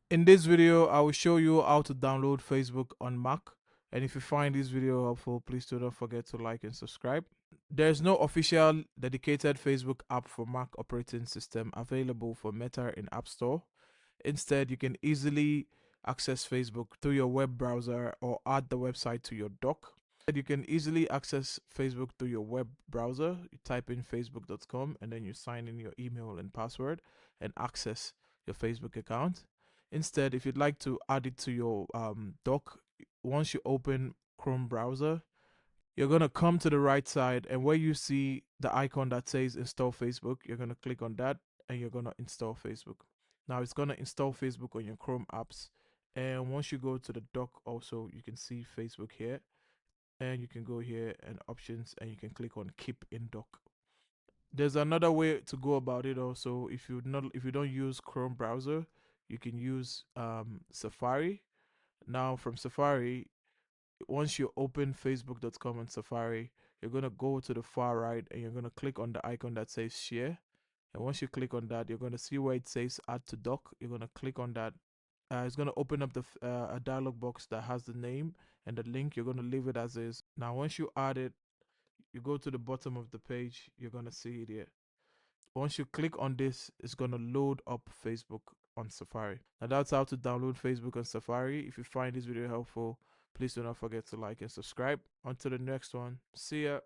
In this video, I will show you how to download Facebook on Mac. And if you find this video helpful, please do not forget to like and subscribe. There's no official dedicated Facebook app for Mac operating system available for Meta in App Store. Instead, you can easily access Facebook through your web browser or add the website to your dock. You can easily access Facebook through your web browser. You type in facebook.com and then you sign in your email and password and access your Facebook account. Instead, if you'd like to add it to your dock, once you open Chrome browser, you're going to come to the right side, and where you see the icon that says install Facebook, you're going to click on that and you're going to install Facebook. Now it's going to install Facebook on your Chrome apps. And once you go to the dock, also, you can see Facebook here, and you can go here and options and you can click on keep in dock. There's another way to go about it also. If you don't use Chrome browser, you can use Safari. Now from Safari, once you open facebook.com on Safari, you're going to go to the far right and you're going to click on the icon that says share. And once you click on that, you're going to see where it says add to dock. You're going to click on that. It's going to open up a dialog box that has the name and the link. You're going to leave it as is. Now once you add it, you go to the bottom of the page, you're going to see it here. Once you click on this, it's going to load up Facebook on Safari. Now that's how to download Facebook on Safari. If you find this video helpful, please do not forget to like and subscribe. Until the next one, see ya.